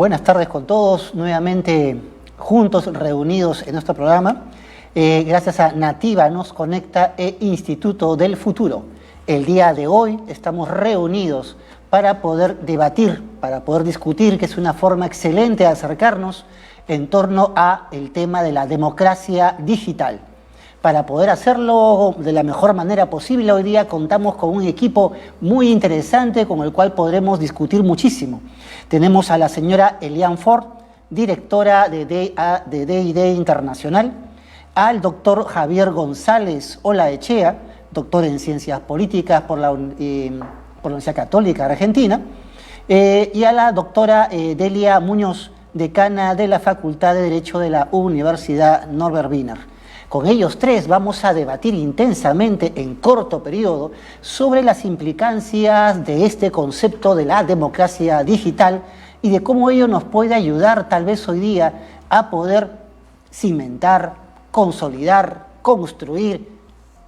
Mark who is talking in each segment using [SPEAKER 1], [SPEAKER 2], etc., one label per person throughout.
[SPEAKER 1] Buenas tardes con todos, nuevamente juntos, reunidos en nuestro programa. Gracias a Nativa Nos Conecta e Instituto del Futuro. El día de hoy estamos reunidos para poder debatir, para poder discutir, que es una forma excelente de acercarnos en torno a el tema de la democracia digital. Para poder hacerlo de la mejor manera posible, hoy día contamos con un equipo muy interesante con el cual podremos discutir muchísimo. Tenemos a la señora Eliane Fort, directora de D&D Internacional, al doctor Javier González Olaechea, doctor en Ciencias Políticas por la Universidad Católica Argentina, y a la doctora Delia Muñoz, decana de la Facultad de Derecho de la Universidad Norbert Wiener. Con ellos tres vamos a debatir intensamente en corto periodo sobre las implicancias de este concepto de la democracia digital y de cómo ello nos puede ayudar tal vez hoy día a poder cimentar, consolidar, construir,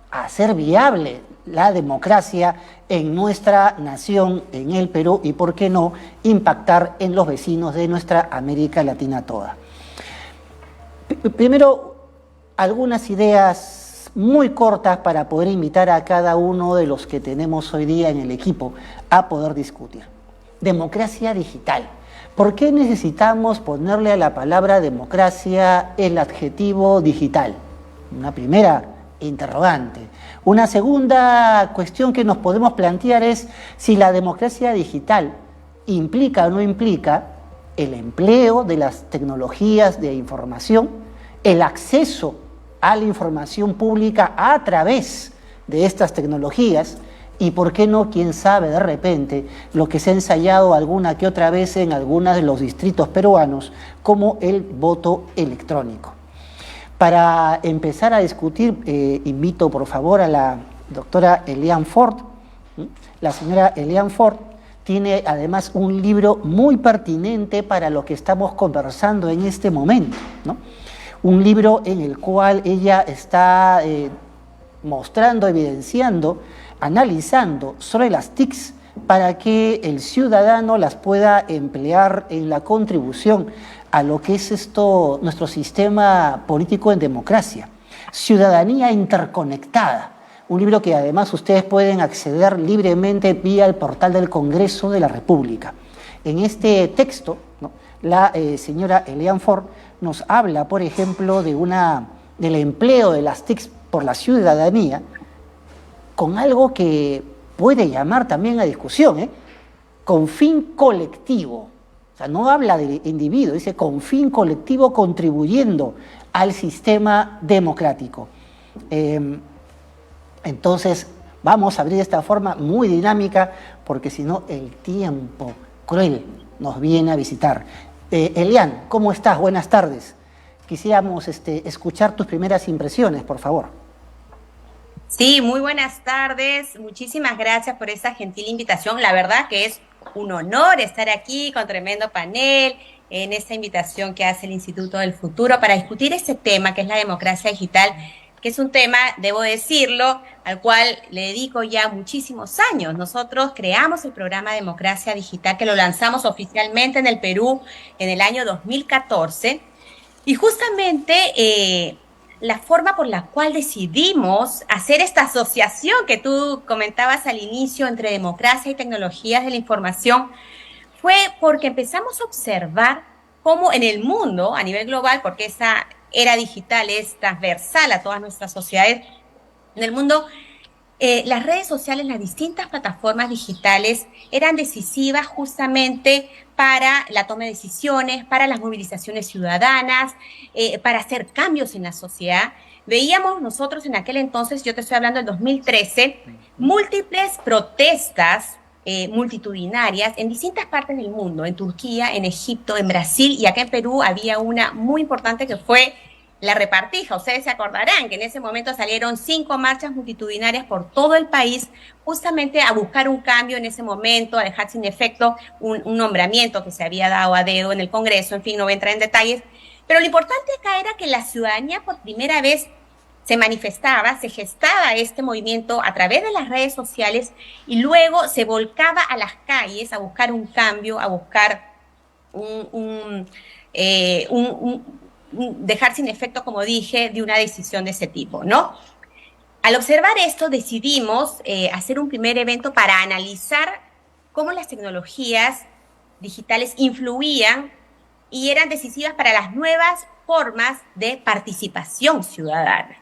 [SPEAKER 1] hacer viable la democracia en nuestra nación, en el Perú, y por qué no impactar en los vecinos de nuestra América Latina toda. Primero, algunas ideas muy cortas para poder invitar a cada uno de los que tenemos hoy día en el equipo a poder discutir. Democracia digital. ¿Por qué necesitamos ponerle a la palabra democracia el adjetivo digital? Una primera interrogante. Una segunda cuestión que nos podemos plantear es si la democracia digital implica o no implica el empleo de las tecnologías de información, el acceso a la información pública a través de estas tecnologías y, por qué no, quién sabe, de repente, lo que se ha ensayado alguna que otra vez en algunos de los distritos peruanos, como el voto electrónico. Para empezar a discutir, invito por favor a la doctora Eliane Fort. La señora Eliane Fort tiene además un libro muy pertinente para lo que estamos conversando en este momento, ¿no? Un libro en el cual ella está mostrando, evidenciando, analizando sobre las TICs para que el ciudadano las pueda emplear en la contribución a lo que es nuestro sistema político en democracia. Ciudadanía interconectada. Un libro que además ustedes pueden acceder libremente vía el portal del Congreso de la República. En este texto, ¿no?, la señora Eliane Fort nos habla, por ejemplo, del empleo de las TICs por la ciudadanía con algo que puede llamar también a discusión, con fin colectivo. O sea, no habla de individuo, dice con fin colectivo contribuyendo al sistema democrático. Entonces, vamos a abrir de esta forma muy dinámica, porque si no, el tiempo cruel nos viene a visitar. Eliane, ¿cómo estás? Buenas tardes. Quisiéramos escuchar tus primeras impresiones, por favor.
[SPEAKER 2] Sí, muy buenas tardes. Muchísimas gracias por esa gentil invitación. La verdad que es un honor estar aquí con tremendo panel en esta invitación que hace el Instituto del Futuro para discutir este tema que es la democracia digital, que es un tema, debo decirlo, al cual le dedico ya muchísimos años. Nosotros creamos el programa Democracia Digital, que lo lanzamos oficialmente en el Perú en el año 2014, y justamente la forma por la cual decidimos hacer esta asociación que tú comentabas al inicio entre democracia y tecnologías de la información fue porque empezamos a observar cómo en el mundo, a nivel global, porque esa era digital es transversal a todas nuestras sociedades, en el mundo las redes sociales, las distintas plataformas digitales eran decisivas justamente para la toma de decisiones, para las movilizaciones ciudadanas, para hacer cambios en la sociedad. Veíamos nosotros en aquel entonces, yo te estoy hablando del 2013, múltiples protestas multitudinarias en distintas partes del mundo, en Turquía, en Egipto, en Brasil, y acá en Perú había una muy importante que fue la repartija. Ustedes se acordarán que en ese momento salieron 5 marchas multitudinarias por todo el país, justamente a buscar un cambio en ese momento, a dejar sin efecto un nombramiento que se había dado a dedo en el Congreso. En fin, no voy a entrar en detalles, pero lo importante acá era que la ciudadanía por primera vez se manifestaba, se gestaba este movimiento a través de las redes sociales y luego se volcaba a las calles a buscar un cambio, a buscar dejar sin efecto, como dije, de una decisión de ese tipo, ¿no? Al observar esto, decidimos hacer un primer evento para analizar cómo las tecnologías digitales influían y eran decisivas para las nuevas formas de participación ciudadana.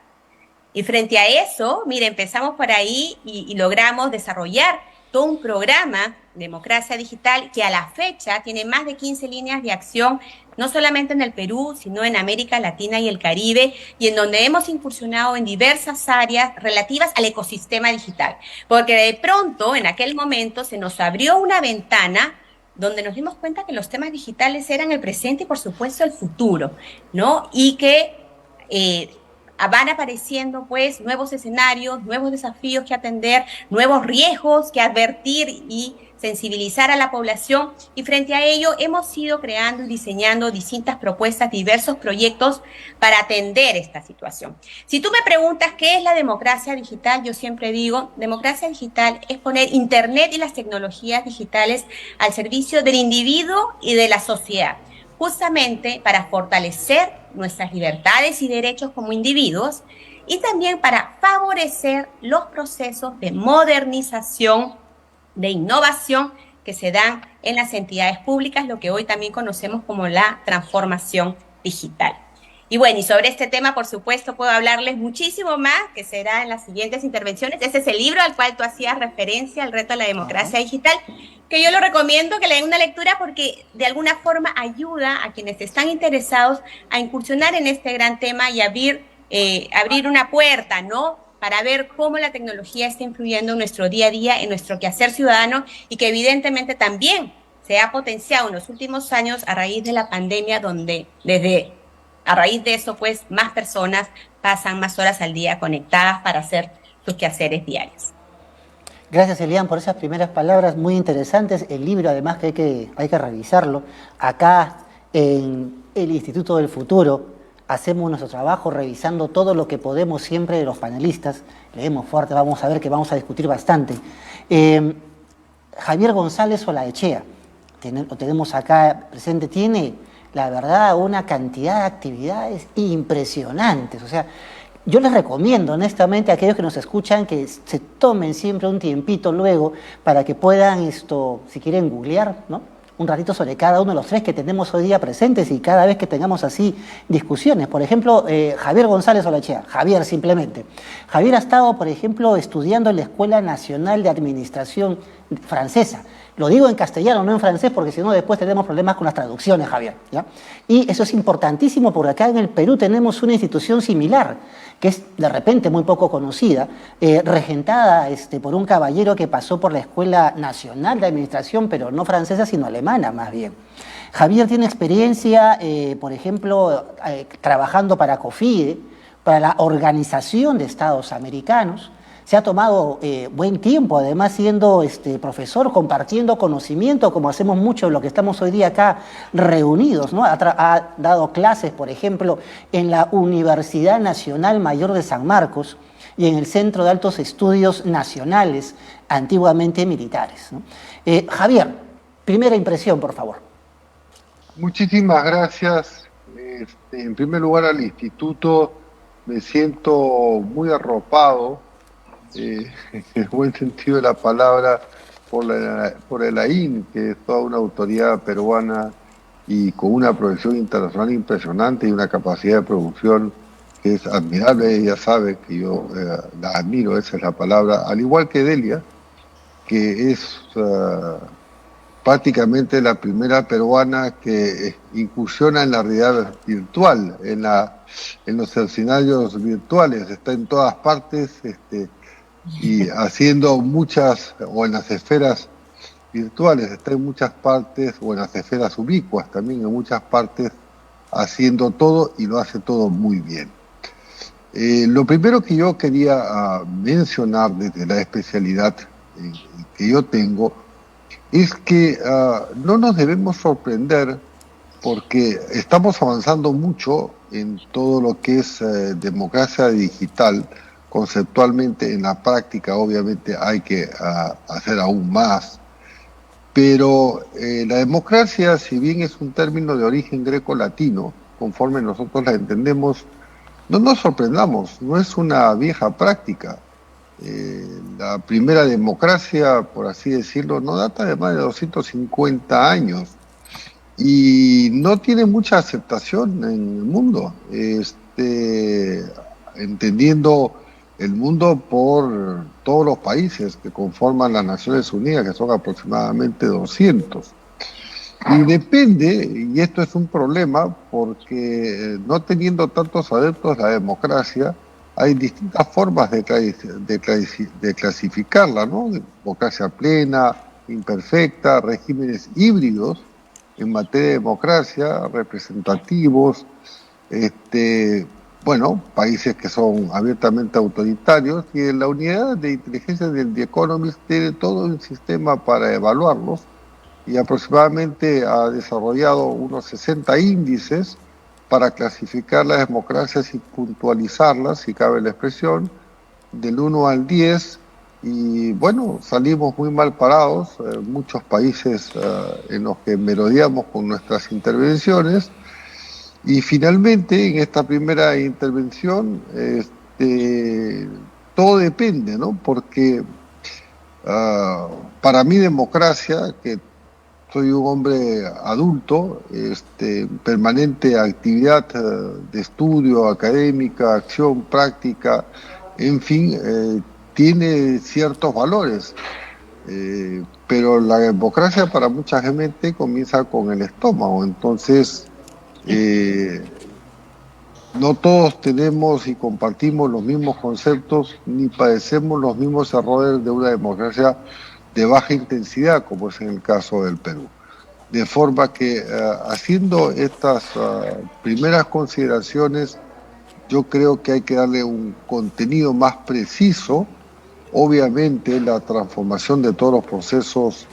[SPEAKER 2] Y frente a eso, mire, empezamos por ahí y logramos desarrollar todo un programa, Democracia Digital, que a la fecha tiene más de 15 líneas de acción, no solamente en el Perú, sino en América Latina y el Caribe, y en donde hemos incursionado en diversas áreas relativas al ecosistema digital. Porque de pronto, en aquel momento, se nos abrió una ventana donde nos dimos cuenta que los temas digitales eran el presente y, por supuesto, el futuro, ¿no? Y que van apareciendo pues nuevos escenarios, nuevos desafíos que atender, nuevos riesgos que advertir y sensibilizar a la población, y frente a ello hemos ido creando y diseñando distintas propuestas, diversos proyectos para atender esta situación. Si tú me preguntas qué es la democracia digital, yo siempre digo, democracia digital es poner Internet y las tecnologías digitales al servicio del individuo y de la sociedad, justamente para fortalecer nuestras libertades y derechos como individuos y también para favorecer los procesos de modernización, de innovación que se dan en las entidades públicas, lo que hoy también conocemos como la transformación digital. Y bueno, y sobre este tema, por supuesto, puedo hablarles muchísimo más, que será en las siguientes intervenciones. Ese es el libro al cual tú hacías referencia, El reto de la democracia digital, que yo lo recomiendo que le den una lectura porque de alguna forma ayuda a quienes están interesados a incursionar en este gran tema y abrir una puerta, ¿no?, para ver cómo la tecnología está influyendo en nuestro día a día, en nuestro quehacer ciudadano, y que evidentemente también se ha potenciado en los últimos años a raíz de la pandemia, donde a raíz de eso, pues, más personas pasan más horas al día conectadas para hacer sus quehaceres diarios.
[SPEAKER 1] Gracias, Elian, por esas primeras palabras muy interesantes. El libro, además, que hay que revisarlo. Acá, en el Instituto del Futuro, hacemos nuestro trabajo revisando todo lo que podemos siempre de los panelistas. Leemos fuerte, vamos a ver que vamos a discutir bastante. Javier González Olaechea, lo tenemos acá presente, tiene, la verdad, una cantidad de actividades impresionantes. O sea, yo les recomiendo honestamente a aquellos que nos escuchan que se tomen siempre un tiempito luego para que puedan, si quieren googlear, ¿no?, un ratito sobre cada uno de los tres que tenemos hoy día presentes, y cada vez que tengamos así discusiones. Por ejemplo, Javier González Olaechea, Javier simplemente. Javier ha estado, por ejemplo, estudiando en la Escuela Nacional de Administración Francesa. Lo digo en castellano, no en francés, porque si no después tenemos problemas con las traducciones, Javier, ¿ya? Y eso es importantísimo porque acá en el Perú tenemos una institución similar, que es de repente muy poco conocida, regentada por un caballero que pasó por la Escuela Nacional de Administración, pero no francesa, sino alemana más bien. Javier tiene experiencia, por ejemplo, trabajando para COFIDE, para la Organización de Estados Americanos. Se ha tomado buen tiempo, además, siendo profesor, compartiendo conocimiento, como hacemos mucho en lo que estamos hoy día acá reunidos, ¿no? Ha dado clases, por ejemplo, en la Universidad Nacional Mayor de San Marcos y en el Centro de Altos Estudios Nacionales, antiguamente militares, ¿no? Javier, primera impresión, por favor.
[SPEAKER 3] Muchísimas gracias. En primer lugar, al instituto me siento muy arropado, en el buen sentido de la palabra, por el AIN, que es toda una autoridad peruana y con una proyección internacional impresionante y una capacidad de producción que es admirable. Ella sabe que yo la admiro, esa es la palabra, al igual que Delia, que es prácticamente la primera peruana que incursiona en la realidad virtual, en los escenarios virtuales, está en todas partes, y haciendo muchas, o en las esferas virtuales, está en muchas partes, o en las esferas ubicuas también, en muchas partes, haciendo todo, y lo hace todo muy bien. Lo primero que yo quería mencionar desde la especialidad que yo tengo es que no nos debemos sorprender, porque estamos avanzando mucho en todo lo que es democracia digital. Conceptualmente, en la práctica obviamente hay que hacer aún más, Pero la democracia, si bien es un término de origen greco-latino, conforme nosotros la entendemos, no nos sorprendamos, no es una vieja práctica. La primera democracia, por así decirlo, no data de más de 250 años y no tiene mucha aceptación en el mundo, entendiendo el mundo por todos los países que conforman las Naciones Unidas, que son aproximadamente 200. Y depende, y esto es un problema, porque no teniendo tantos adeptos a la democracia, hay distintas formas de clasificarla, ¿no? Democracia plena, imperfecta, regímenes híbridos en materia de democracia, representativos, bueno, países que son abiertamente autoritarios, y en la unidad de inteligencia del The Economist tiene todo un sistema para evaluarlos, y aproximadamente ha desarrollado unos 60 índices para clasificar las democracias y puntualizarlas, si cabe la expresión, del 1 al 10, y bueno, salimos muy mal parados, muchos países en los que merodeamos con nuestras intervenciones, y finalmente en esta primera intervención todo depende, ¿no? Porque para mí democracia, que soy un hombre adulto, permanente actividad de estudio, académica, acción, práctica, en fin, tiene ciertos valores. Pero la democracia para mucha gente comienza con el estómago, entonces no todos tenemos y compartimos los mismos conceptos ni padecemos los mismos errores de una democracia de baja intensidad, como es en el caso del Perú. De forma que haciendo estas primeras consideraciones, yo creo que hay que darle un contenido más preciso. Obviamente la transformación de todos los procesos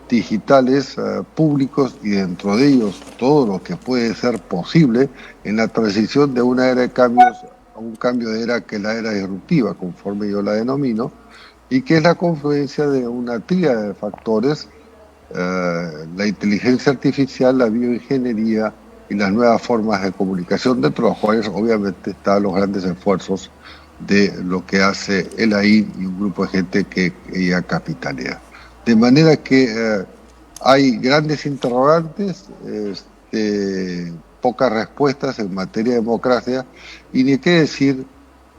[SPEAKER 3] digitales públicos, y dentro de ellos todo lo que puede ser posible en la transición de una era de cambios a un cambio de era, que es la era disruptiva, conforme yo la denomino, y que es la confluencia de una tríada de factores, la inteligencia artificial, la bioingeniería y las nuevas formas de comunicación, dentro de los cuales obviamente están los grandes esfuerzos de lo que hace el AIN y un grupo de gente que ella capitanea. De manera que hay grandes interrogantes, pocas respuestas en materia de democracia, y ni qué decir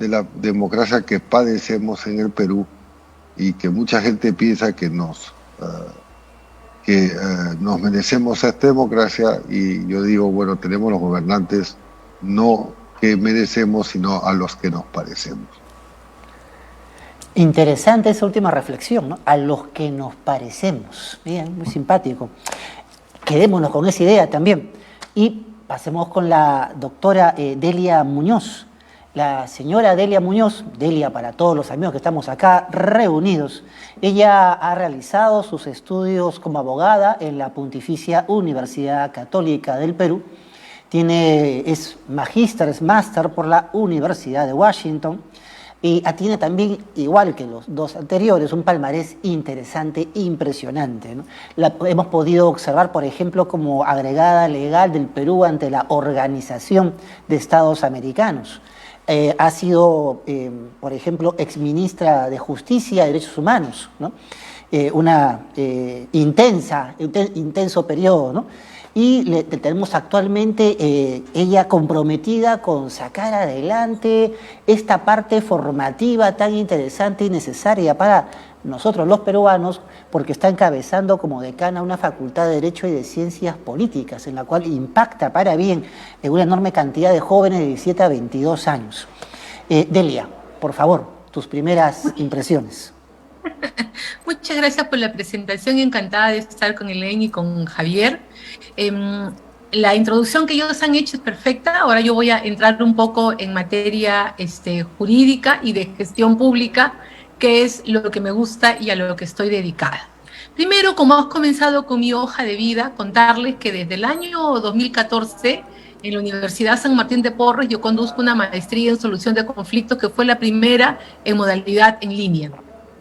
[SPEAKER 3] de la democracia que padecemos en el Perú, y que mucha gente piensa que nos merecemos esta democracia, y yo digo, bueno, tenemos los gobernantes no que merecemos, sino a los que nos parecemos.
[SPEAKER 1] Interesante esa última reflexión, ¿no? A los que nos parecemos. Bien, muy simpático. Quedémonos con esa idea también. Y pasemos con la doctora Delia Muñoz. La señora Delia Muñoz, Delia para todos los amigos que estamos acá reunidos, ella ha realizado sus estudios como abogada en la Pontificia Universidad Católica del Perú. Es máster por la Universidad de Washington, y tiene también, igual que los dos anteriores, un palmarés interesante, impresionante, ¿no? La hemos podido observar, por ejemplo, como agregada legal del Perú ante la Organización de Estados Americanos. Ha sido, por ejemplo, exministra de Justicia y Derechos Humanos, ¿no? Intenso periodo, ¿no? Y tenemos actualmente ella comprometida con sacar adelante esta parte formativa tan interesante y necesaria para nosotros los peruanos, porque está encabezando como decana una facultad de Derecho y de Ciencias Políticas, en la cual impacta para bien en una enorme cantidad de jóvenes de 17 a 22 años. Delia, por favor, tus primeras impresiones.
[SPEAKER 4] Muchas gracias por la presentación, encantada de estar con Elaine y con Javier. La introducción que ellos han hecho es perfecta. Ahora yo voy a entrar un poco en materia jurídica y de gestión pública, que es lo que me gusta y a lo que estoy dedicada. Primero, como has comenzado con mi hoja de vida, contarles que desde el año 2014 en la Universidad San Martín de Porres yo conduzco una maestría en solución de conflictos, que fue la primera en modalidad en línea.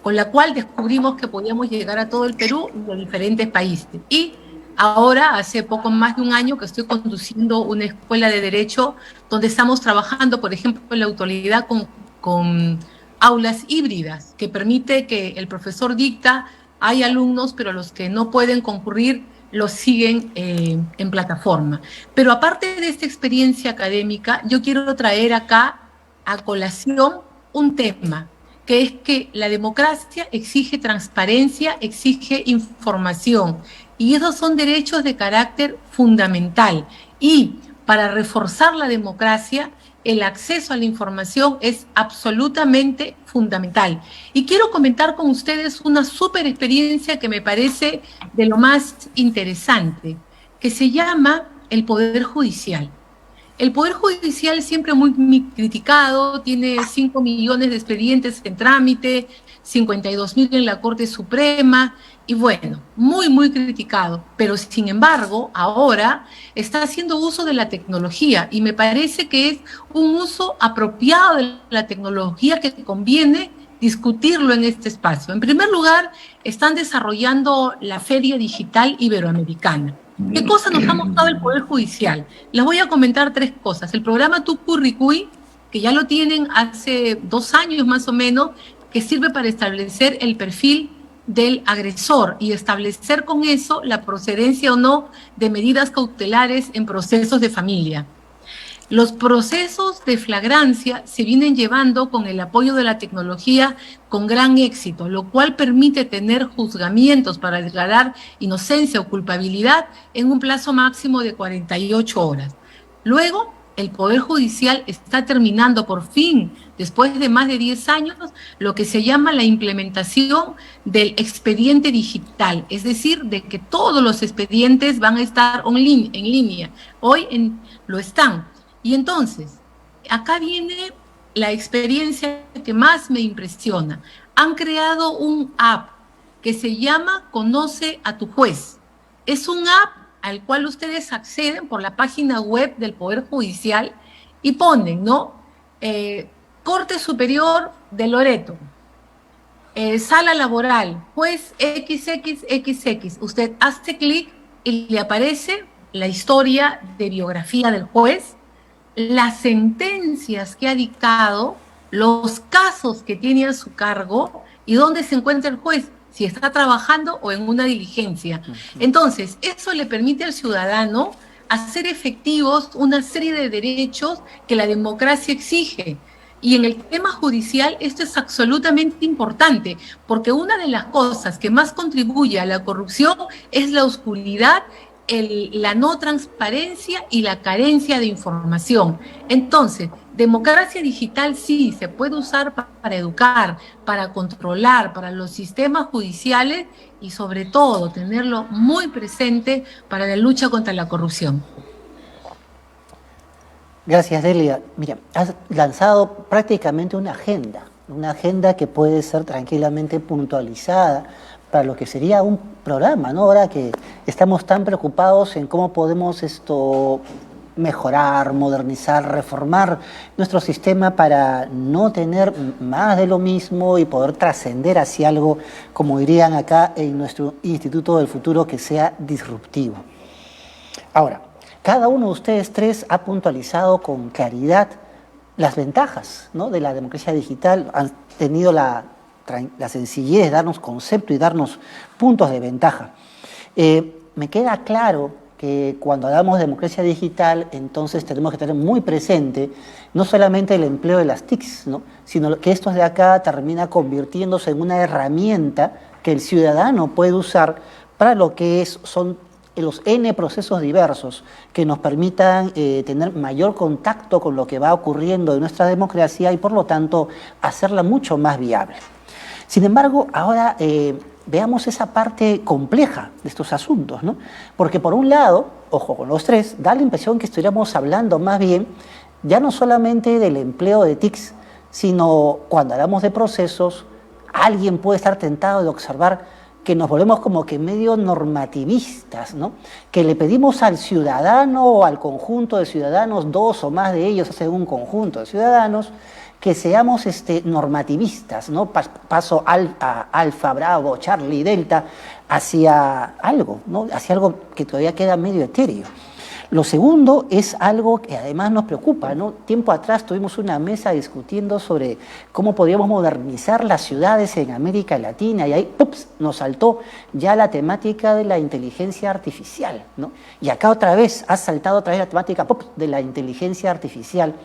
[SPEAKER 4] con la cual descubrimos que podíamos llegar a todo el Perú y a diferentes países. Y ahora, hace poco más de un año, que estoy conduciendo una escuela de Derecho donde estamos trabajando, por ejemplo, en la actualidad con aulas híbridas, que permite que el profesor dicta, hay alumnos, pero los que no pueden concurrir los siguen en plataforma. Pero aparte de esta experiencia académica, yo quiero traer acá a colación un tema, que es que la democracia exige transparencia, exige información, y esos son derechos de carácter fundamental. Y para reforzar la democracia, el acceso a la información es absolutamente fundamental. Y quiero comentar con ustedes una súper experiencia que me parece de lo más interesante, que se llama el Poder Judicial. El Poder Judicial siempre muy criticado, tiene 5 millones de expedientes en trámite, 52.000 en la Corte Suprema, y bueno, muy criticado. Pero sin embargo, ahora está haciendo uso de la tecnología, y me parece que es un uso apropiado de la tecnología que conviene discutirlo en este espacio. En primer lugar, están desarrollando la Feria Digital Iberoamericana. ¿Qué cosas nos ha mostrado el Poder Judicial? Les voy a comentar 3 cosas. El programa Tu Curricuy, que ya lo tienen hace 2 años más o menos, que sirve para establecer el perfil del agresor y establecer con eso la procedencia o no de medidas cautelares en procesos de familia. Los procesos de flagrancia se vienen llevando con el apoyo de la tecnología con gran éxito, lo cual permite tener juzgamientos para declarar inocencia o culpabilidad en un plazo máximo de 48 horas. Luego, el Poder Judicial está terminando por fin, después de más de 10 años, lo que se llama la implementación del expediente digital, es decir, de que todos los expedientes van a estar en línea. Hoy lo están. Y entonces, acá viene la experiencia que más me impresiona. Han creado un app que se llama Conoce a tu Juez. Es un app al cual ustedes acceden por la página web del Poder Judicial y ponen, ¿no? Corte Superior de Loreto, Sala Laboral, Juez XXXX. Usted hace clic y le aparece la historia de biografía del juez, las sentencias que ha dictado, los casos que tiene a su cargo y dónde se encuentra el juez, si está trabajando o en una diligencia. Entonces, eso le permite al ciudadano hacer efectivos una serie de derechos que la democracia exige. Y en el tema judicial esto es absolutamente importante, porque una de las cosas que más contribuye a la corrupción es la oscuridad, la no transparencia y la carencia de información. Entonces, democracia digital sí se puede usar para educar, para controlar, para los sistemas judiciales y sobre todo tenerlo muy presente para la lucha contra la corrupción.
[SPEAKER 1] Gracias, Delia. Mira, has lanzado prácticamente una agenda que puede ser tranquilamente puntualizada para lo que sería un programa, ¿no? Ahora que estamos tan preocupados en cómo podemos mejorar, modernizar, reformar nuestro sistema para no tener más de lo mismo y poder trascender hacia algo, como dirían acá en nuestro Instituto del Futuro, que sea disruptivo. Ahora, cada uno de ustedes 3 ha puntualizado con claridad las ventajas, ¿no?, de la democracia digital. Han tenido la sencillez de darnos concepto y darnos puntos de ventaja. Me queda claro que cuando hablamos de democracia digital, entonces tenemos que tener muy presente no solamente el empleo de las TICs, ¿no?, sino que esto de acá termina convirtiéndose en una herramienta que el ciudadano puede usar para lo que son los N procesos diversos que nos permitan tener mayor contacto con lo que va ocurriendo en nuestra democracia y por lo tanto hacerla mucho más viable. Sin embargo, ahora veamos esa parte compleja de estos asuntos, ¿no? Porque por un lado, ojo con los 3, da la impresión que estuviéramos hablando más bien ya no solamente del empleo de TICs, sino cuando hablamos de procesos, alguien puede estar tentado de observar que nos volvemos como que medio normativistas, ¿no? Que le pedimos al ciudadano o al conjunto de ciudadanos, 2 o más de ellos hacen un conjunto de ciudadanos, que seamos normativistas, ¿no? Paso a Alfa, Bravo, Charlie, Delta, hacia algo, ¿no? Hacia algo que todavía queda medio etéreo. Lo segundo es algo que además nos preocupa, ¿no? Tiempo atrás tuvimos una mesa discutiendo sobre cómo podríamos modernizar las ciudades en América Latina y ahí ¡ups!, nos saltó ya la temática de la inteligencia artificial, ¿no? Y acá otra vez ha saltado otra vez la temática ¡ups!, de la inteligencia artificial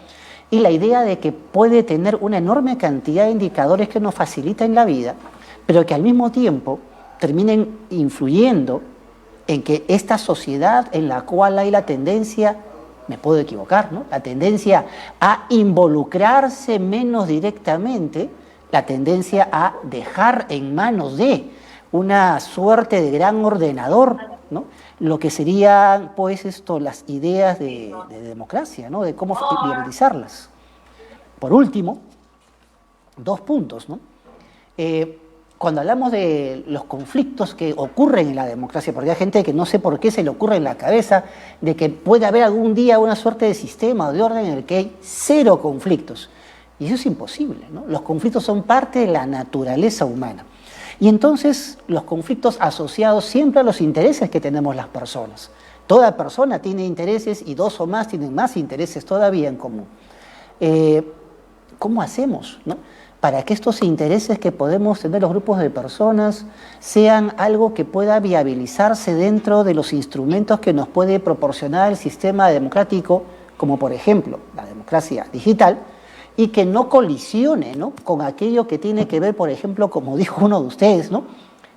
[SPEAKER 1] y la idea de que puede tener una enorme cantidad de indicadores que nos facilitan la vida, pero que al mismo tiempo terminen influyendo en que esta sociedad en la cual hay la tendencia, me puedo equivocar, ¿no? La tendencia a involucrarse menos directamente, la tendencia a dejar en manos de una suerte de gran ordenador, ¿no? Lo que serían, pues, las ideas de democracia, ¿no? De cómo viabilizarlas. Por último, 2 puntos, ¿no? Cuando hablamos de los conflictos que ocurren en la democracia, porque hay gente que no sé por qué se le ocurre en la cabeza de que puede haber algún día una suerte de sistema o de orden en el que hay 0 conflictos. Y eso es imposible, ¿no? Los conflictos son parte de la naturaleza humana. Y entonces los conflictos asociados siempre a los intereses que tenemos las personas. Toda persona tiene intereses y 2 o más tienen más intereses todavía en común. ¿Cómo hacemos, no?, para que estos intereses que podemos tener los grupos de personas sean algo que pueda viabilizarse dentro de los instrumentos que nos puede proporcionar el sistema democrático, como por ejemplo la democracia digital, y que no colisione, ¿no?, con aquello que tiene que ver, por ejemplo, como dijo uno de ustedes, ¿no?,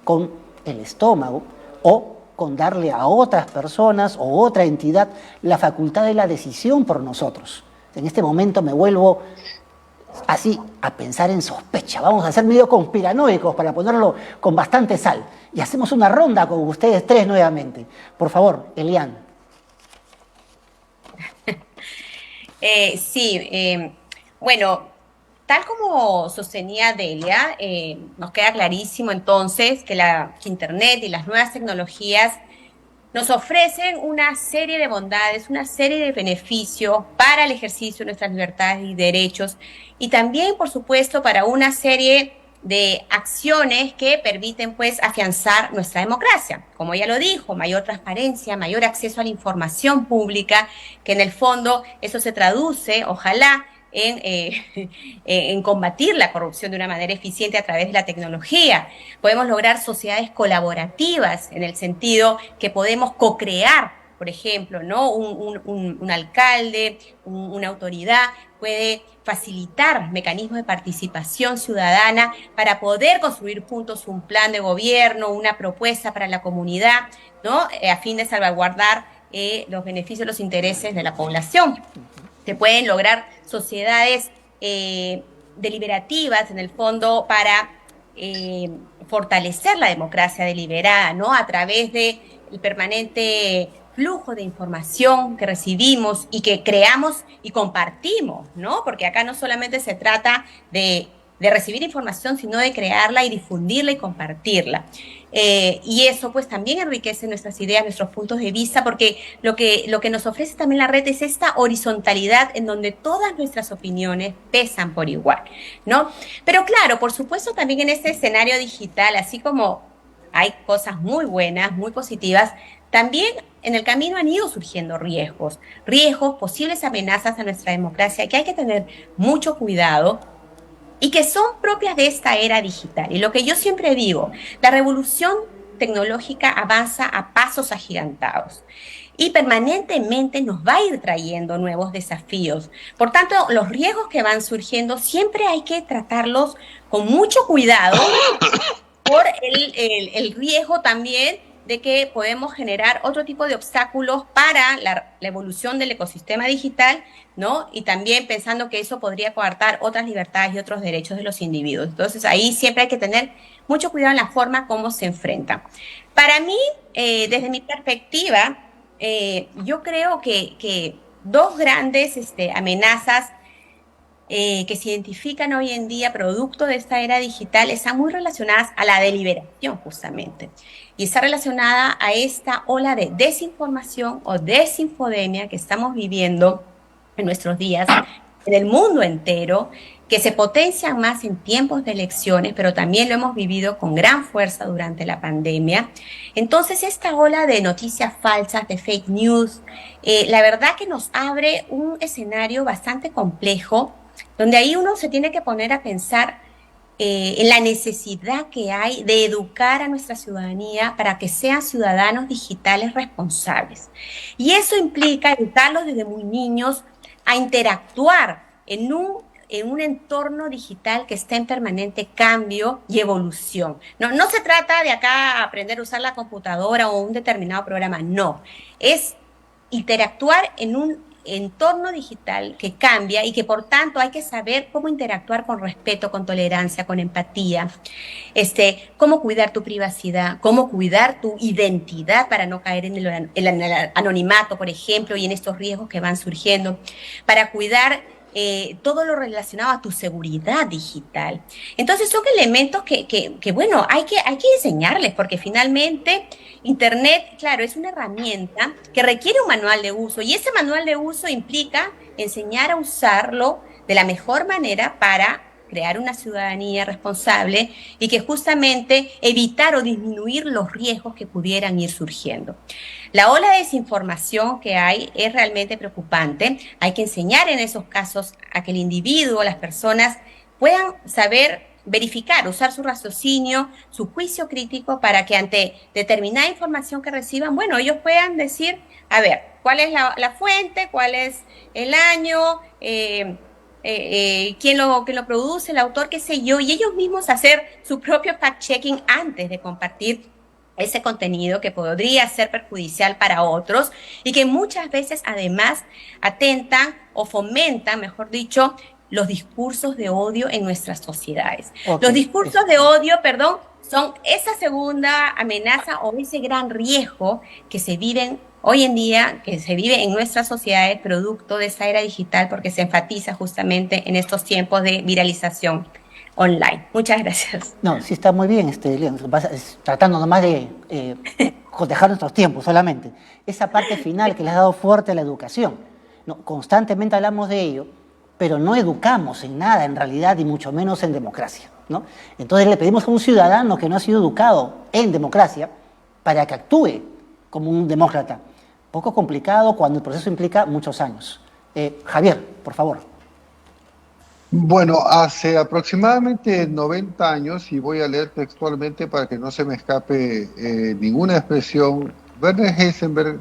[SPEAKER 1] con el estómago o con darle a otras personas o otra entidad la facultad de la decisión por nosotros. En este momento me vuelvo así a pensar en sospecha. Vamos a ser medio conspiranoicos para ponerlo con bastante sal. Y hacemos una ronda con ustedes 3 nuevamente. Por favor, Elian.
[SPEAKER 2] Bueno, tal como sostenía Delia, nos queda clarísimo entonces que que Internet y las nuevas tecnologías nos ofrecen una serie de bondades, una serie de beneficios para el ejercicio de nuestras libertades y derechos y también, por supuesto, para una serie de acciones que permiten, pues, afianzar nuestra democracia. Como ya lo dijo, mayor transparencia, mayor acceso a la información pública, que en el fondo eso se traduce, ojalá, en combatir la corrupción de una manera eficiente a través de la tecnología. Podemos lograr sociedades colaborativas en el sentido que podemos co-crear, por ejemplo, ¿no?, un alcalde, una autoridad puede facilitar mecanismos de participación ciudadana para poder construir juntos un plan de gobierno, una propuesta para la comunidad, ¿no?, a fin de salvaguardar los beneficios, los intereses de la población. Se pueden lograr sociedades deliberativas, en el fondo, para fortalecer la democracia deliberada, ¿no?, a través del permanente flujo de información que recibimos y que creamos y compartimos, ¿no? Porque acá no solamente se trata de recibir información, sino de crearla y difundirla y compartirla. Y eso pues también enriquece nuestras ideas, nuestros puntos de vista, porque lo que nos ofrece también la red es esta horizontalidad en donde todas nuestras opiniones pesan por igual, ¿no? Pero claro, por supuesto también en este escenario digital, así como hay cosas muy buenas, muy positivas, también en el camino han ido surgiendo riesgos, posibles amenazas a nuestra democracia que hay que tener mucho cuidado y que son propias de esta era digital. Y lo que yo siempre digo, la revolución tecnológica avanza a pasos agigantados y permanentemente nos va a ir trayendo nuevos desafíos. Por tanto, los riesgos que van surgiendo siempre hay que tratarlos con mucho cuidado por el riesgo también de que podemos generar otro tipo de obstáculos para la evolución del ecosistema digital, ¿no? Y también pensando que eso podría coartar otras libertades y otros derechos de los individuos. Entonces, ahí siempre hay que tener mucho cuidado en la forma como se enfrentan. Para mí, desde mi perspectiva, yo creo que 2 grandes amenazas que se identifican hoy en día producto de esta era digital están muy relacionadas a la deliberación justamente y está relacionada a esta ola de desinformación o desinfodemia que estamos viviendo en nuestros días en el mundo entero, que se potencian más en tiempos de elecciones, pero también lo hemos vivido con gran fuerza durante la pandemia. Entonces, esta ola de noticias falsas, de fake news, la verdad que nos abre un escenario bastante complejo, donde ahí uno se tiene que poner a pensar en la necesidad que hay de educar a nuestra ciudadanía para que sean ciudadanos digitales responsables. Y eso implica educarlos desde muy niños a interactuar en un entorno digital que está en permanente cambio y evolución. No se trata de acá aprender a usar la computadora o un determinado programa, no. Es interactuar en un entorno digital que cambia y que por tanto hay que saber cómo interactuar con respeto, con tolerancia, con empatía, cómo cuidar tu privacidad, cómo cuidar tu identidad para no caer en el anonimato, por ejemplo, y en estos riesgos que van surgiendo, para cuidar todo lo relacionado a tu seguridad digital. Entonces son elementos que bueno, hay que enseñarles, porque finalmente Internet, claro, es una herramienta que requiere un manual de uso, y ese manual de uso implica enseñar a usarlo de la mejor manera para crear una ciudadanía responsable y que justamente evitar o disminuir los riesgos que pudieran ir surgiendo. La ola de desinformación que hay es realmente preocupante. Hay que enseñar en esos casos a que el individuo, las personas, puedan saber verificar, usar su raciocinio, su juicio crítico para que ante determinada información que reciban, bueno, ellos puedan decir, a ver, ¿cuál es la fuente? ¿Cuál es el año? ¿Quién lo produce? ¿El autor? ¿Qué sé yo? Y ellos mismos hacer su propio fact-checking antes de compartir ese contenido que podría ser perjudicial para otros y que muchas veces además atentan o fomentan, mejor dicho, los discursos de odio en nuestras sociedades. Okay. Los discursos de odio, perdón, son esa segunda amenaza o ese gran riesgo que se viven hoy en día, que se vive en nuestras sociedades producto de esa era digital, porque se enfatiza justamente en estos tiempos de viralización online. Muchas gracias.
[SPEAKER 1] No, sí está muy bien, León, tratando nomás de cotejar nuestros tiempos solamente. Esa parte final que le has dado fuerte a la educación. No, constantemente hablamos de ello, pero no educamos en nada en realidad y mucho menos en democracia, ¿no? Entonces le pedimos a un ciudadano que no ha sido educado en democracia para que actúe como un demócrata. Poco complicado cuando el proceso implica muchos años. Javier, por favor.
[SPEAKER 3] Bueno, hace aproximadamente 90 años, y voy a leer textualmente para que no se me escape ninguna expresión, Werner Heisenberg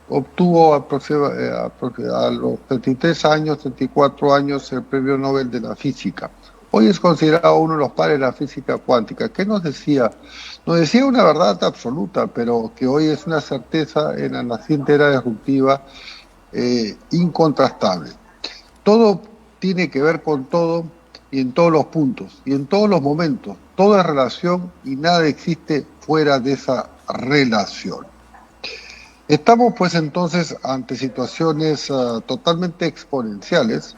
[SPEAKER 3] obtuvo a los 33 años, 34 años, el premio Nobel de la Física. Hoy es considerado uno de los padres de la física cuántica. ¿Qué nos decía? Nos decía una verdad absoluta, pero que hoy es una certeza en la naciente era disruptiva incontrastable. Todo tiene que ver con todo y en todos los puntos y en todos los momentos. Todo es relación y nada existe fuera de esa relación. Estamos pues entonces ante situaciones totalmente exponenciales,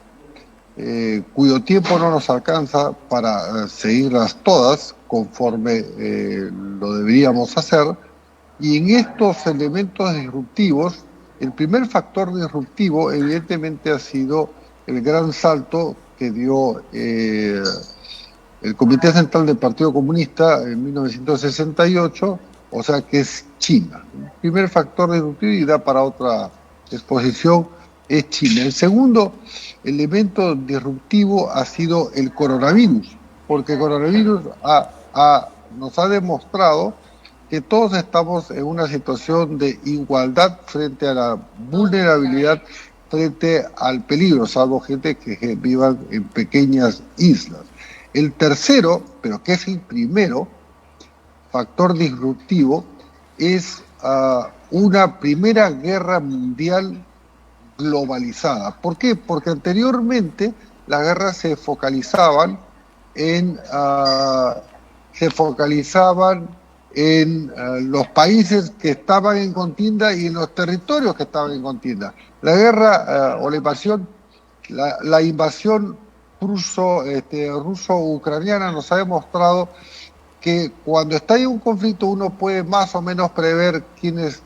[SPEAKER 3] cuyo tiempo no nos alcanza para seguirlas todas conforme lo deberíamos hacer, y en estos elementos disruptivos, el primer factor disruptivo evidentemente ha sido el gran salto que dio el Comité Central del Partido Comunista en 1968, o sea que es China. El primer factor disruptivo, y da para otra exposición, es China. El segundo elemento disruptivo ha sido el coronavirus, porque el coronavirus nos ha demostrado que todos estamos en una situación de igualdad frente a la vulnerabilidad, frente al peligro, salvo gente que vivan en pequeñas islas. El tercero, pero que es el primero, factor disruptivo, es una primera guerra mundial globalizada. ¿Por qué? Porque anteriormente las guerras se focalizaban en los países que estaban en contienda y en los territorios que estaban en contienda. La guerra o la invasión ruso-ucraniana nos ha demostrado que cuando está en un conflicto uno puede más o menos prever quiénes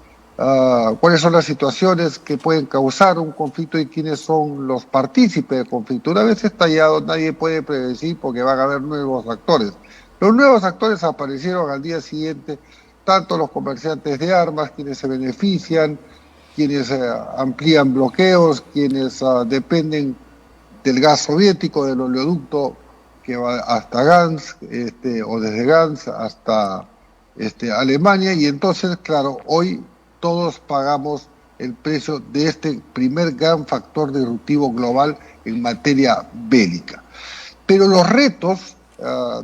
[SPEAKER 3] cuáles son las situaciones que pueden causar un conflicto y quiénes son los partícipes del conflicto. Una vez estallado, nadie puede predecir porque van a haber nuevos actores. Los nuevos actores aparecieron al día siguiente, tanto los comerciantes de armas, quienes se benefician, quienes amplían bloqueos, quienes dependen del gas soviético, del oleoducto que va hasta Gans, o desde Gans hasta Alemania, y entonces, claro, hoy todos pagamos el precio de este primer gran factor disruptivo global en materia bélica. Pero los retos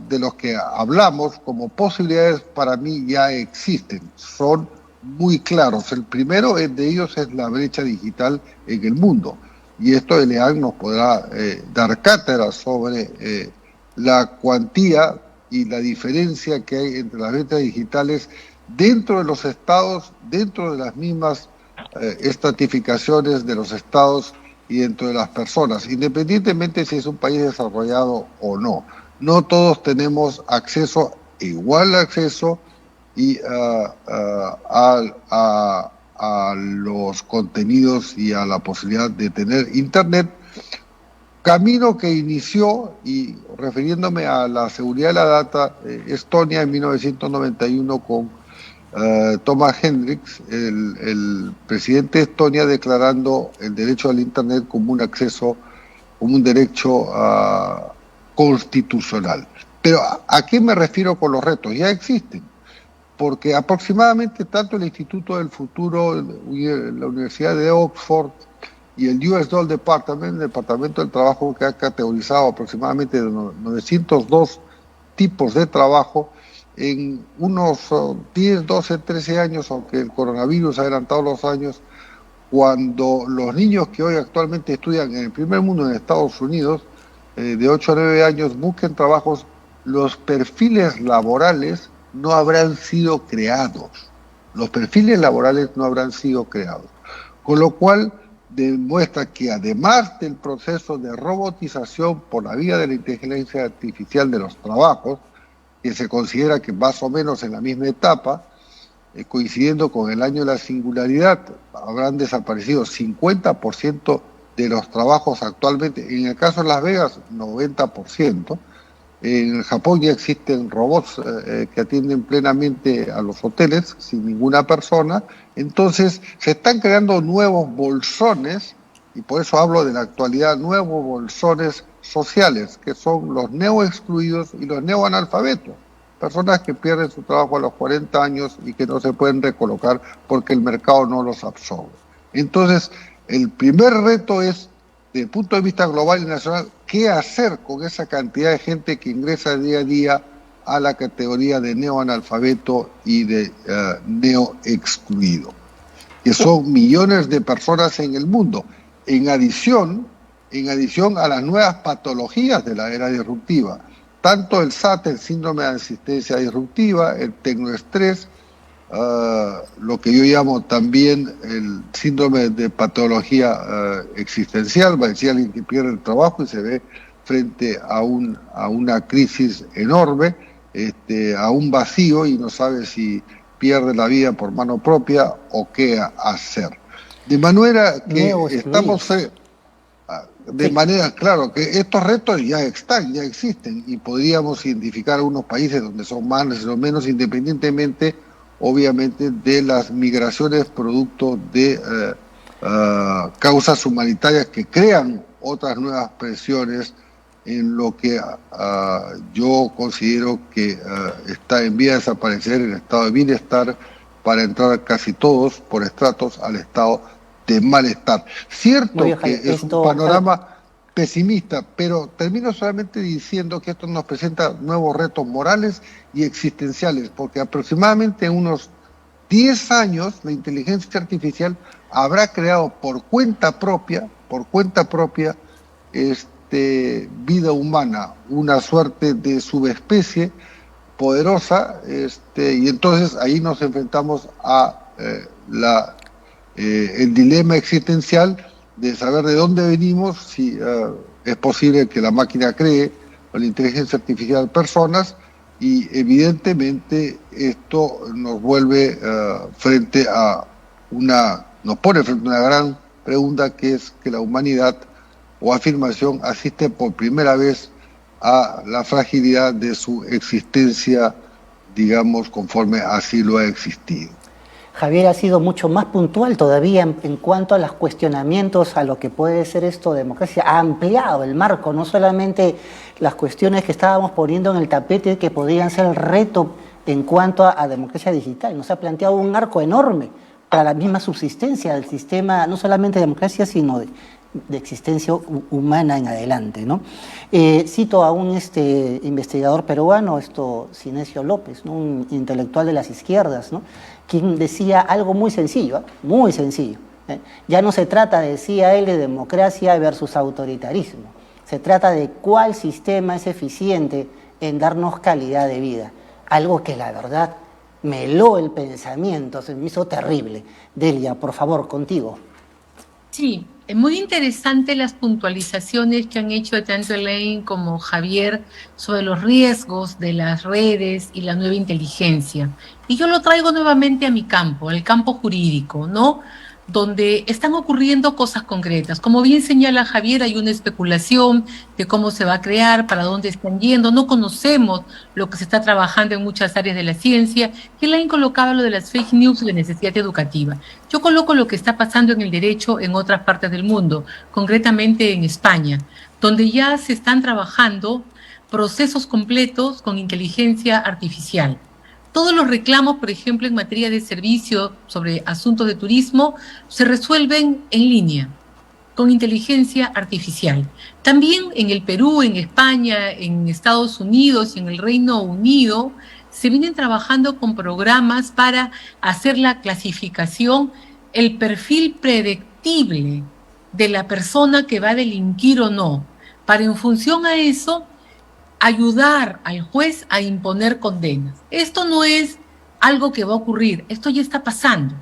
[SPEAKER 3] de los que hablamos como posibilidades para mí ya existen, son muy claros. El primero de ellos es la brecha digital en el mundo, y esto Elean nos podrá dar cátedra sobre la cuantía y la diferencia que hay entre las brechas digitales dentro de los estados, dentro de las mismas estratificaciones de los estados y dentro de las personas, independientemente si es un país desarrollado o no. No todos tenemos igual acceso y a los contenidos y a la posibilidad de tener internet, camino que inició, y refiriéndome a la seguridad de la data, Estonia en 1991 con Thomas Hendricks, el presidente de Estonia, declarando el derecho al internet como un acceso, como un derecho constitucional. Pero ¿a qué me refiero con los retos? Ya existen, porque aproximadamente tanto el Instituto del Futuro, la Universidad de Oxford y el US Dollar Department, el Departamento del Trabajo, que ha categorizado aproximadamente 902 tipos de trabajo en unos 10, 12, 13 años, aunque el coronavirus ha adelantado los años, cuando los niños que hoy actualmente estudian en el primer mundo en Estados Unidos, de 8 a 9 años, busquen trabajos, los perfiles laborales no habrán sido creados. Los perfiles laborales no habrán sido creados. Con lo cual demuestra que además del proceso de robotización por la vía de la inteligencia artificial de los trabajos, que se considera que más o menos en la misma etapa, coincidiendo con el año de la singularidad, habrán desaparecido 50% de los trabajos actualmente. En el caso de Las Vegas, 90%. En Japón ya existen robots que atienden plenamente a los hoteles sin ninguna persona. Entonces se están creando nuevos bolsones, y por eso hablo de la actualidad, nuevos bolsones sociales, que son los neoexcluidos y los neoanalfabetos, personas que pierden su trabajo a los 40 años y que no se pueden recolocar porque el mercado no los absorbe. Entonces, el primer reto es, desde el punto de vista global y nacional, qué hacer con esa cantidad de gente que ingresa día a día a la categoría de neoanalfabeto y de neoexcluido, que son millones de personas en el mundo, en adición a las nuevas patologías de la era disruptiva, tanto el SAT, el síndrome de asistencia disruptiva, el tecnoestrés, lo que yo llamo también el síndrome de patología existencial, va a decir alguien que pierde el trabajo y se ve frente a una crisis enorme, a un vacío y no sabe si pierde la vida por mano propia o qué hacer. De manera que estamos... De manera, claro, que estos retos ya existen, y podríamos identificar algunos países donde son más o menos, independientemente, obviamente, de las migraciones producto de causas humanitarias que crean otras nuevas presiones en lo que yo considero que está en vía de desaparecer el estado de bienestar para entrar casi todos por estratos al estado de malestar. Cierto que es un panorama pesimista, pero termino solamente diciendo que esto nos presenta nuevos retos morales y existenciales, porque aproximadamente en unos 10 años la inteligencia artificial habrá creado por cuenta propia, vida humana, una suerte de subespecie poderosa, y entonces ahí nos enfrentamos a el dilema existencial de saber de dónde venimos, si es posible que la máquina cree, o la inteligencia artificial, personas, y evidentemente esto nos vuelve frente a nos pone frente a una gran pregunta, que es que la humanidad o afirmación asiste por primera vez a la fragilidad de su existencia, digamos, conforme así lo ha existido.
[SPEAKER 1] Javier ha sido mucho más puntual todavía en cuanto a los cuestionamientos a lo que puede ser esto de democracia. Ha ampliado el marco, no solamente las cuestiones que estábamos poniendo en el tapete que podrían ser el reto en cuanto a democracia digital. Nos ha planteado un arco enorme para la misma subsistencia del sistema, no solamente de democracia, sino de existencia humana en adelante, ¿no? Cito a un investigador peruano, Sinesio López, ¿no? Un intelectual de las izquierdas, ¿no? Quien decía algo muy sencillo, muy sencillo. Ya no se trata, decía él, de democracia versus autoritarismo. Se trata de cuál sistema es eficiente en darnos calidad de vida. Algo que la verdad me heló el pensamiento, se me hizo terrible. Delia, por favor, contigo.
[SPEAKER 4] Sí, es muy interesante las puntualizaciones que han hecho tanto Elaine como Javier sobre los riesgos de las redes y la nueva inteligencia. Y yo lo traigo nuevamente a mi campo, al campo jurídico, ¿no? Donde están ocurriendo cosas concretas. Como bien señala Javier, hay una especulación de cómo se va a crear, para dónde están yendo. No conocemos lo que se está trabajando en muchas áreas de la ciencia. Y Elaine colocaba lo de las fake news y la necesidad educativa. Yo coloco lo que está pasando en el derecho en otras partes del mundo, concretamente en España, donde ya se están trabajando procesos completos con inteligencia artificial. Todos los reclamos, por ejemplo, en materia de servicio sobre asuntos de turismo, se resuelven en línea, con inteligencia artificial. También en el Perú, en España, en Estados Unidos y en el Reino Unido, se vienen trabajando con programas para hacer la clasificación, el perfil predictible de la persona que va a delinquir o no, para en función a eso ayudar al juez a imponer condenas. Esto no es algo que va a ocurrir, esto ya está pasando.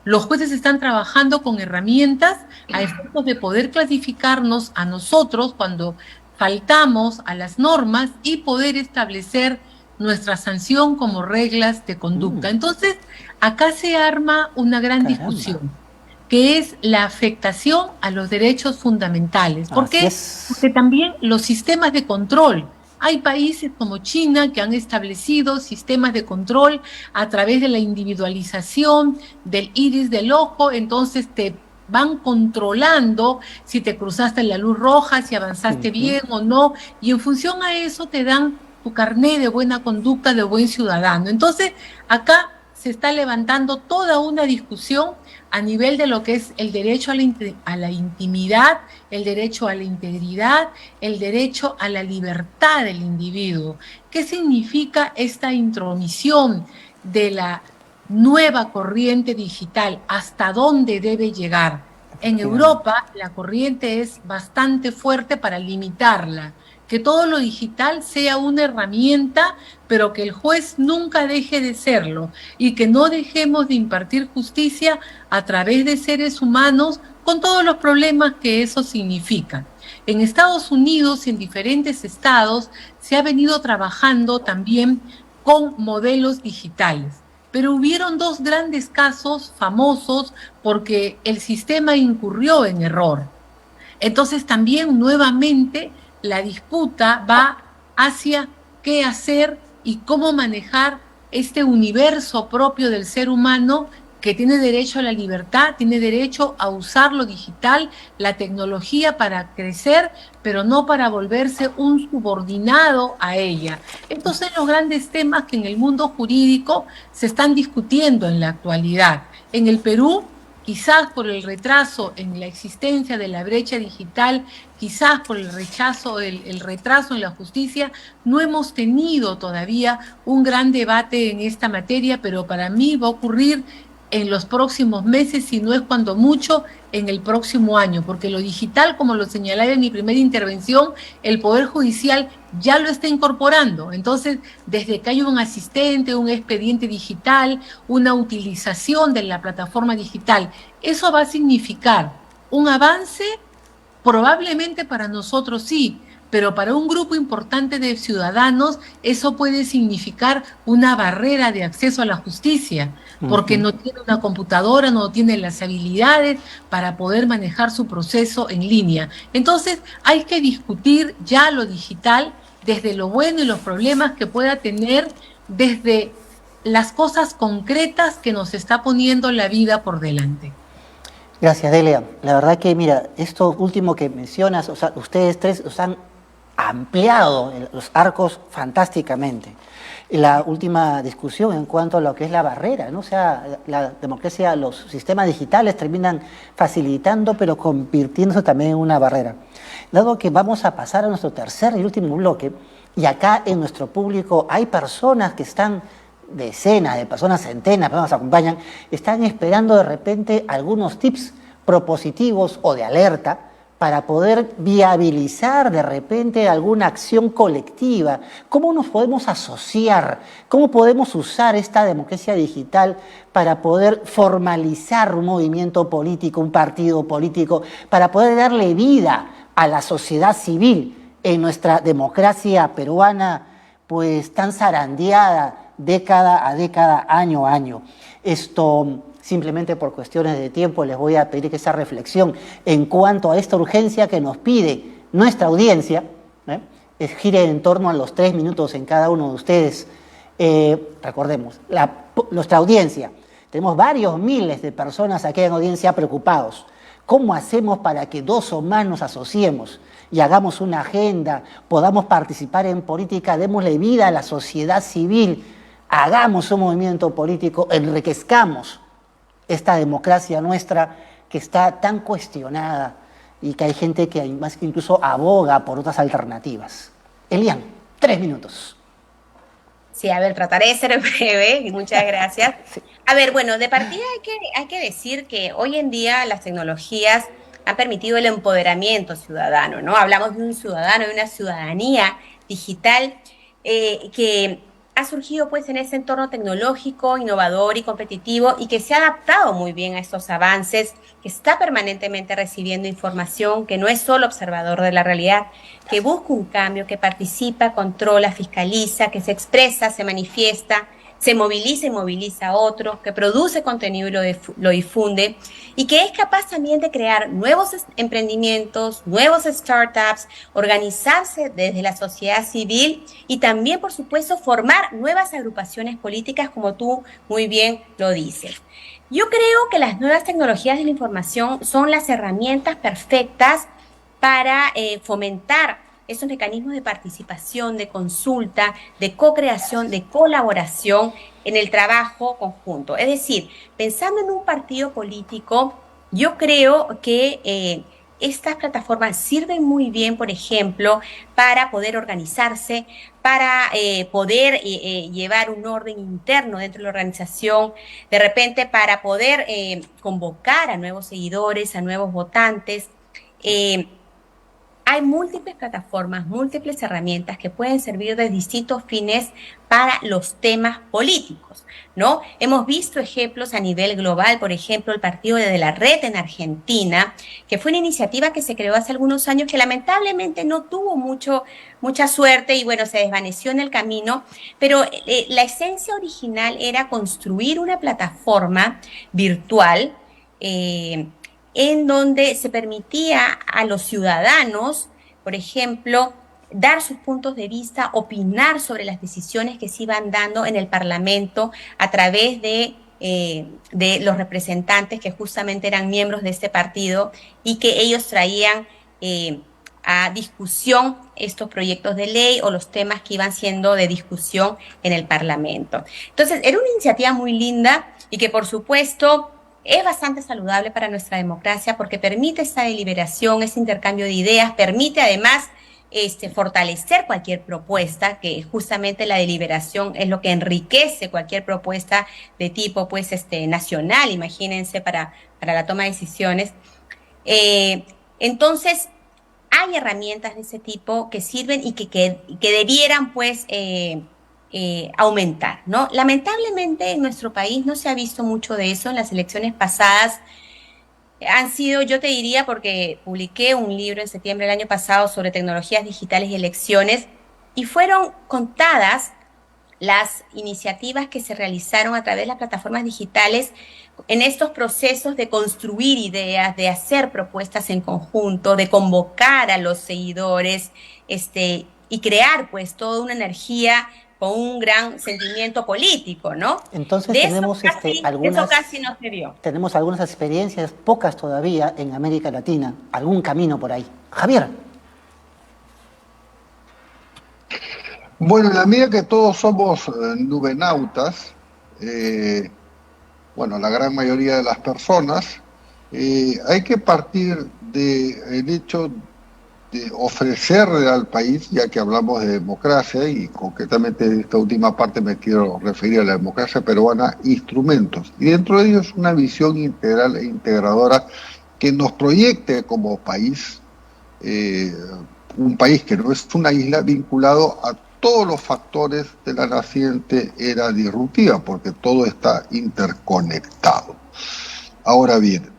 [SPEAKER 4] Los jueces están trabajando con herramientas a efectos de poder clasificarnos a nosotros cuando faltamos a las normas y poder establecer nuestra sanción como reglas de conducta. Entonces, acá se arma una gran discusión, que es la afectación a los derechos fundamentales. ¿Por qué? Porque también los sistemas de control. Hay países como China que han establecido sistemas de control a través de la individualización del iris del ojo, entonces te van controlando si te cruzaste la luz roja, si avanzaste bien o no, y en función a eso te dan tu carné de buena conducta, de buen ciudadano. Entonces, acá se está levantando toda una discusión a nivel de lo que es el derecho a la intimidad, el derecho a la integridad, el derecho a la libertad del individuo. ¿Qué significa esta intromisión de la nueva corriente digital? ¿Hasta dónde debe llegar? En Europa la corriente es bastante fuerte para limitarla, que todo lo digital sea una herramienta, pero que el juez nunca deje de serlo y que no dejemos de impartir justicia a través de seres humanos con todos los problemas que eso significa. En Estados Unidos y en diferentes estados se ha venido trabajando también con modelos digitales, pero hubieron dos grandes casos famosos porque el sistema incurrió en error. Entonces también nuevamente la disputa va hacia qué hacer y cómo manejar este universo propio del ser humano que tiene derecho a la libertad, tiene derecho a usar lo digital, la tecnología para crecer, pero no para volverse un subordinado a ella. Estos son los grandes temas que en el mundo jurídico se están discutiendo en la actualidad. En el Perú, quizás por el retraso en la existencia de la brecha digital, quizás por el retraso en la justicia, no hemos tenido todavía un gran debate en esta materia, pero para mí va a ocurrir en los próximos meses, si no es cuando mucho, en el próximo año, porque lo digital, como lo señalaba en mi primera intervención, el Poder Judicial ya lo está incorporando. Entonces, desde que hay un asistente, un expediente digital, una utilización de la plataforma digital, eso va a significar un avance, probablemente para nosotros sí, pero para un grupo importante de ciudadanos eso puede significar una barrera de acceso a la justicia, porque no tiene una computadora, no tiene las habilidades para poder manejar su proceso en línea. Entonces hay que discutir ya lo digital desde lo bueno y los problemas que pueda tener, desde las cosas concretas que nos está poniendo la vida por delante.
[SPEAKER 1] Gracias, Delia. La verdad que, mira, esto último que mencionas, o sea, ustedes tres os han ampliado los arcos fantásticamente. La última discusión en cuanto a lo que es la barrera, ¿no? O sea, la democracia, los sistemas digitales terminan facilitando, pero convirtiéndose también en una barrera. Dado que vamos a pasar a nuestro tercer y último bloque, y acá en nuestro público hay personas que están, decenas de personas, centenas, que nos acompañan, están esperando de repente algunos tips propositivos o de alerta para poder viabilizar de repente alguna acción colectiva. ¿Cómo nos podemos asociar? ¿Cómo podemos usar esta democracia digital para poder formalizar un movimiento político, un partido político, para poder darle vida a la sociedad civil en nuestra democracia peruana, pues tan zarandeada década a década, año a año? Esto, simplemente por cuestiones de tiempo, les voy a pedir que esa reflexión en cuanto a esta urgencia que nos pide nuestra audiencia, gire en torno a los 3 minutos en cada uno de ustedes. Recordemos, nuestra audiencia, tenemos varios miles de personas aquí en audiencia preocupados. ¿Cómo hacemos para que 2 o más nos asociemos y hagamos una agenda, podamos participar en política, démosle vida a la sociedad civil, hagamos un movimiento político, enriquezcamos esta democracia nuestra que está tan cuestionada y que hay gente que además incluso aboga por otras alternativas? Elian, 3 minutos.
[SPEAKER 2] Sí, a ver, trataré de ser breve y muchas gracias. Sí. A ver, bueno, de partida hay que decir que hoy en día las tecnologías han permitido el empoderamiento ciudadano, ¿no? Hablamos de un ciudadano, de una ciudadanía digital que ha surgido pues en ese entorno tecnológico, innovador y competitivo, y que se ha adaptado muy bien a estos avances, que está permanentemente recibiendo información, que no es solo observador de la realidad, que busca un cambio, que participa, controla, fiscaliza, que se expresa, se manifiesta, se moviliza y moviliza a otros, que produce contenido y lo difunde, y que es capaz también de crear nuevos emprendimientos, nuevos startups, organizarse desde la sociedad civil y también, por supuesto, formar nuevas agrupaciones políticas, como tú muy bien lo dices. Yo creo que las nuevas tecnologías de la información son las herramientas perfectas para fomentar esos mecanismos de participación, de consulta, de co-creación, de colaboración en el trabajo conjunto. Es decir, pensando en un partido político, yo creo que estas plataformas sirven muy bien, por ejemplo, para poder organizarse, para poder llevar un orden interno dentro de la organización, de repente para poder convocar a nuevos seguidores, a nuevos votantes. Hay múltiples plataformas, múltiples herramientas que pueden servir de distintos fines para los temas políticos, ¿no? Hemos visto ejemplos a nivel global, por ejemplo, el Partido de la Red en Argentina, que fue una iniciativa que se creó hace algunos años que lamentablemente no tuvo mucha suerte y bueno, se desvaneció en el camino, pero la esencia original era construir una plataforma virtual en donde se permitía a los ciudadanos, por ejemplo, dar sus puntos de vista, opinar sobre las decisiones que se iban dando en el Parlamento a través de los representantes que justamente eran miembros de este partido y que ellos traían a discusión estos proyectos de ley o los temas que iban siendo de discusión en el Parlamento. Entonces, era una iniciativa muy linda y que, por supuesto, es bastante saludable para nuestra democracia porque permite esa deliberación, ese intercambio de ideas, permite además fortalecer cualquier propuesta, que justamente la deliberación es lo que enriquece cualquier propuesta de tipo pues nacional, imagínense, para la toma de decisiones. Entonces, hay herramientas de ese tipo que sirven y que debieran pues aumentar, ¿no? Lamentablemente en nuestro país no se ha visto mucho de eso. En las elecciones pasadas han sido, yo te diría, porque publiqué un libro en septiembre del año pasado sobre tecnologías digitales y elecciones, y fueron contadas las iniciativas que se realizaron a través de las plataformas digitales en estos procesos de construir ideas, de hacer propuestas en conjunto, de convocar a los seguidores, y crear pues toda una energía con un gran sentimiento político, ¿no?
[SPEAKER 1] Entonces tenemos
[SPEAKER 2] Eso casi no se dio.
[SPEAKER 1] tenemos algunas experiencias, pocas todavía, en América Latina, algún camino por ahí. Javier.
[SPEAKER 3] Bueno, en la medida que todos somos nubenautas, bueno, la gran mayoría de las personas, hay que partir del hecho de ofrecerle al país, ya que hablamos de democracia, y concretamente en esta última parte me quiero referir a la democracia peruana, instrumentos, y dentro de ellos una visión integral e integradora que nos proyecte como país, un país que no es una isla, vinculado a todos los factores de la naciente era disruptiva, porque todo está interconectado. Ahora bien,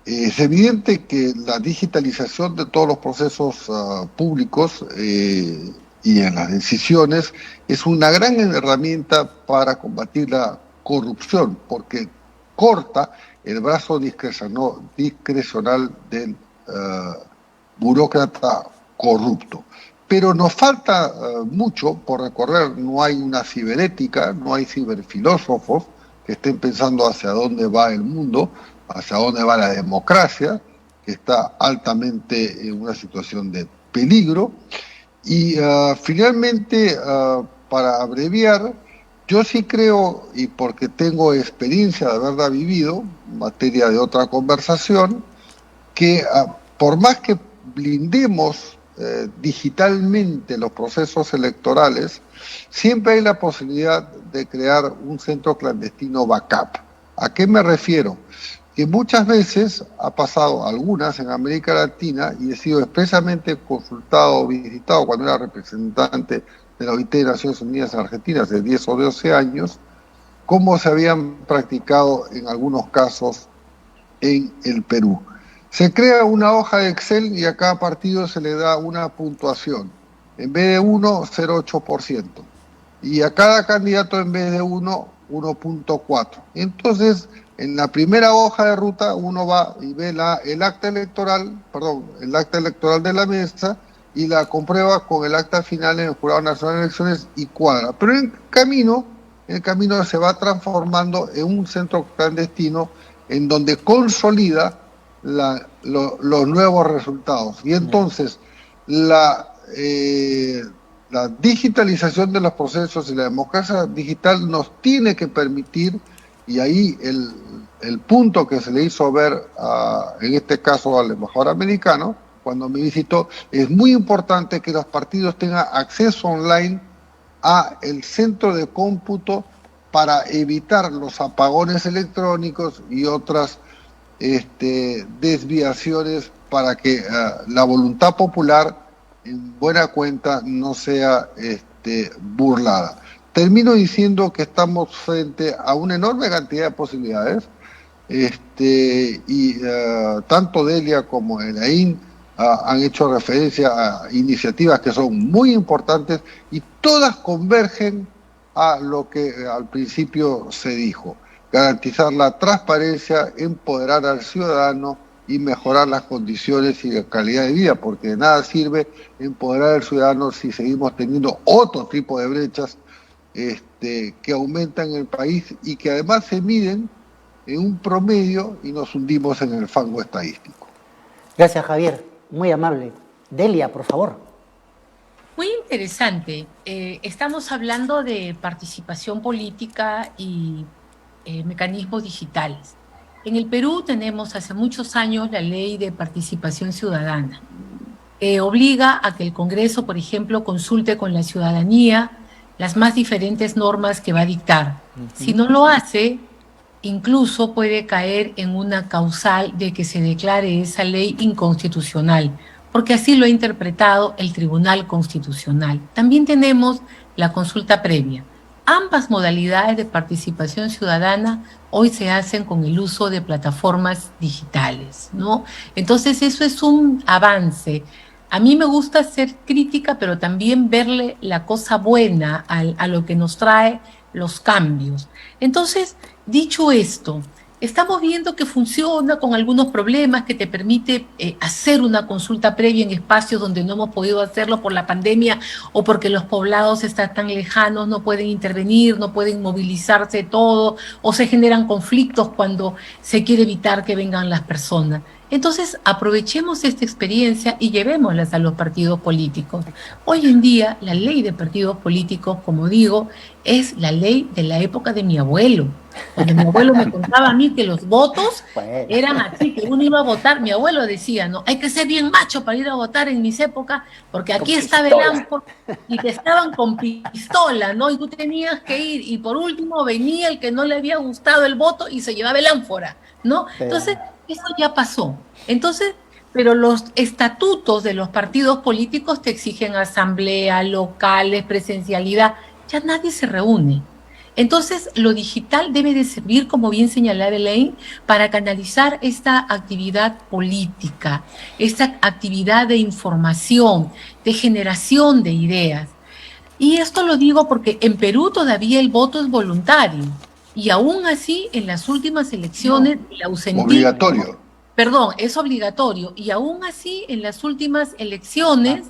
[SPEAKER 3] es evidente que la digitalización de todos los procesos públicos y en las decisiones es una gran herramienta para combatir la corrupción, porque corta el brazo discrecional del burócrata corrupto. Pero nos falta mucho por recorrer. No hay una ciberética, no hay ciberfilósofos que estén pensando hacia dónde va el mundo, hacia dónde va la democracia, que está altamente en una situación de peligro. Y finalmente, para abreviar, yo sí creo, y porque tengo experiencia de haberla vivido, en materia de otra conversación, que por más que blindemos digitalmente los procesos electorales, siempre hay la posibilidad de crear un centro clandestino backup. ¿A qué me refiero? Que muchas veces ha pasado, algunas en América Latina, y he sido expresamente consultado o visitado cuando era representante de la OIT de Naciones Unidas en Argentina hace 10 o 12 años, cómo se habían practicado en algunos casos en el Perú. Se crea una hoja de Excel y a cada partido se le da una puntuación. En vez de 1, 0,8%. Y a cada candidato en vez de 1, 1,4. Entonces, en la primera hoja de ruta uno va y ve el acta electoral de la mesa y la comprueba con el acta final en el Jurado Nacional de Elecciones y cuadra. Pero en el camino se va transformando en un centro clandestino en donde consolida los nuevos resultados. Y entonces la digitalización de los procesos y la democracia digital nos tiene que permitir, y ahí el punto que se le hizo ver en este caso al embajador americano cuando me visitó, es muy importante que los partidos tengan acceso online a el centro de cómputo para evitar los apagones electrónicos y otras desviaciones, para que la voluntad popular en buena cuenta no sea burlada. Termino diciendo que estamos frente a una enorme cantidad de posibilidades, y tanto Delia como Elaine han hecho referencia a iniciativas que son muy importantes y todas convergen a lo que al principio se dijo: garantizar la transparencia, empoderar al ciudadano y mejorar las condiciones y la calidad de vida, porque de nada sirve empoderar al ciudadano si seguimos teniendo otro tipo de brechas que aumentan en el país y que además se miden en un promedio y nos hundimos en el fango estadístico.
[SPEAKER 1] Gracias, Javier. Muy amable. Delia, por favor.
[SPEAKER 4] Muy interesante. Estamos hablando de participación política y mecanismos digitales. En el Perú tenemos hace muchos años la Ley de Participación Ciudadana, que obliga a que el Congreso, por ejemplo, consulte con la ciudadanía las más diferentes normas que va a dictar. Si no lo hace, incluso puede caer en una causal de que se declare esa ley inconstitucional, porque así lo ha interpretado el Tribunal Constitucional. También tenemos la consulta previa. Ambas modalidades de participación ciudadana hoy se hacen con el uso de plataformas digitales, ¿no? Entonces eso es un avance. A mí me gusta ser crítica, pero también verle la cosa buena a lo que nos trae los cambios. Entonces, dicho esto, estamos viendo que funciona con algunos problemas, que te permite hacer una consulta previa en espacios donde no hemos podido hacerlo por la pandemia o porque los poblados están tan lejanos, no pueden intervenir, no pueden movilizarse todo, o se generan conflictos cuando se quiere evitar que vengan las personas. Entonces, aprovechemos esta experiencia y llevémoslas a los partidos políticos. Hoy en día, la ley de partidos políticos, como digo, es la ley de la época de mi abuelo. Cuando mi abuelo me contaba a mí que los votos eran así, que uno iba a votar, mi abuelo decía, no, hay que ser bien macho para ir a votar en mis épocas, porque aquí estaba el AMPO y te estaban con pistola, ¿no? Y tú tenías que ir, y por último venía el que no le había gustado el voto y se llevaba el ánfora, ¿no? Entonces, eso ya pasó. Entonces, pero los estatutos de los partidos políticos te exigen asamblea, locales, presencialidad. Ya nadie se reúne. Entonces, lo digital debe de servir, como bien señalaba Elaine, para canalizar esta actividad política, esta actividad de información, de generación de ideas. Y esto lo digo porque en Perú todavía el voto es voluntario. Y aún así, en las últimas elecciones, el ausentismo...
[SPEAKER 3] Obligatorio.
[SPEAKER 4] Perdón, es obligatorio. Y aún así, en las últimas elecciones,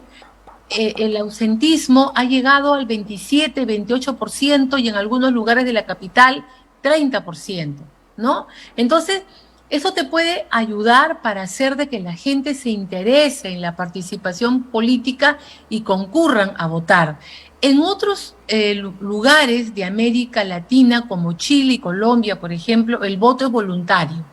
[SPEAKER 4] el ausentismo ha llegado al 27, 28% y en algunos lugares de la capital, 30%, ¿no? Entonces, eso te puede ayudar para hacer de que la gente se interese en la participación política y concurran a votar. En otros lugares de América Latina, como Chile y Colombia, por ejemplo, el voto es voluntario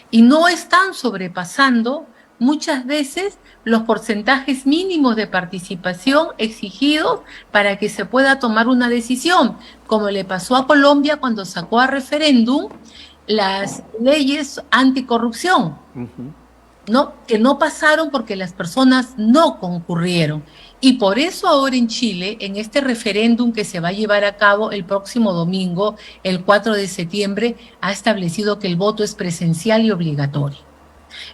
[SPEAKER 4] y no están sobrepasando muchas veces los porcentajes mínimos de participación exigidos para que se pueda tomar una decisión, como le pasó a Colombia cuando sacó a referéndum las leyes anticorrupción, ¿no? Que no pasaron porque las personas no concurrieron. Y por eso ahora en Chile, en este referéndum que se va a llevar a cabo el próximo domingo, el 4 de septiembre, ha establecido que el voto es presencial y obligatorio.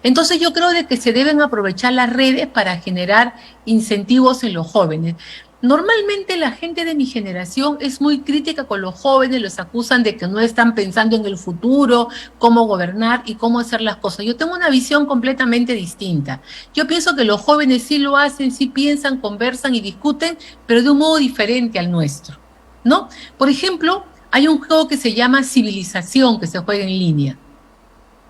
[SPEAKER 4] Entonces yo creo de que se deben aprovechar las redes para generar incentivos en los jóvenes. Normalmente la gente de mi generación es muy crítica con los jóvenes, los acusan de que no están pensando en el futuro, cómo gobernar y cómo hacer las cosas. Yo tengo una visión completamente distinta. Yo pienso que los jóvenes sí lo hacen, sí piensan, conversan y discuten, pero de un modo diferente al nuestro, ¿no? Por ejemplo, hay un juego que se llama Civilización, que se juega en línea.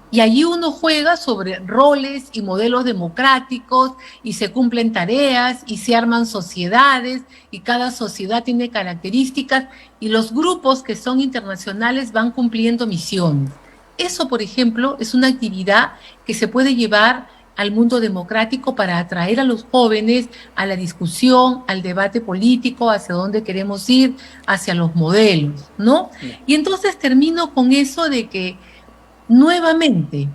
[SPEAKER 4] Y allí uno juega sobre roles y modelos democráticos y se cumplen tareas y se arman sociedades y cada sociedad tiene características y los grupos que son internacionales van cumpliendo misiones. Eso, por ejemplo, es una actividad que se puede llevar al mundo democrático para atraer a los jóvenes a la discusión, al debate político, hacia dónde queremos ir, hacia los modelos, ¿no? Y entonces termino con eso de que nuevamente,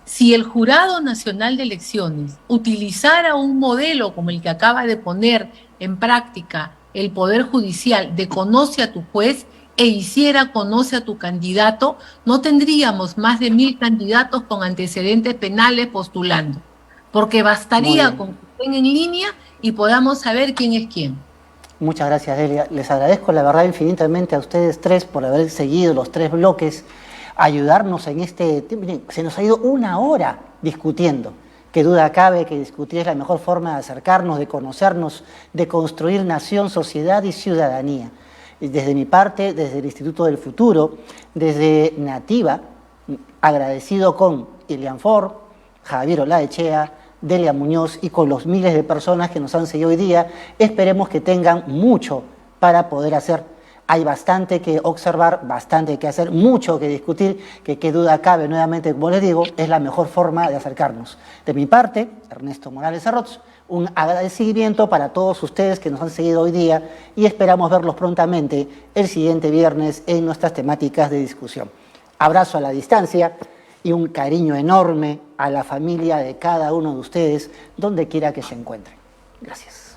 [SPEAKER 4] si el Jurado Nacional de Elecciones utilizara un modelo como el que acaba de poner en práctica el Poder Judicial de conoce a tu juez e hiciera conoce a tu candidato, no tendríamos más de 1000 candidatos con antecedentes penales postulando, porque bastaría con que estén en línea y podamos saber quién es quién.
[SPEAKER 1] Muchas gracias, Delia. Les agradezco la verdad infinitamente a ustedes tres por haber seguido los 3 bloques, ayudarnos en este tiempo. Se nos ha ido 1 hora discutiendo. Qué duda cabe que discutir es la mejor forma de acercarnos, de conocernos, de construir nación, sociedad y ciudadanía. Desde mi parte, desde el Instituto del Futuro, desde Nativa, agradecido con Ilian Ford, Javier Olaechea, Delia Muñoz y con los miles de personas que nos han seguido hoy día, esperemos que tengan mucho para poder hacer. Hay bastante que observar, bastante que hacer, mucho que discutir, que qué duda cabe, nuevamente, como les digo, es la mejor forma de acercarnos. De mi parte, Ernesto Morales Arroz, un agradecimiento para todos ustedes que nos han seguido hoy día y esperamos verlos prontamente el siguiente viernes en nuestras temáticas de discusión. Abrazo a la distancia y un cariño enorme a la familia de cada uno de ustedes, donde quiera que se encuentren. Gracias.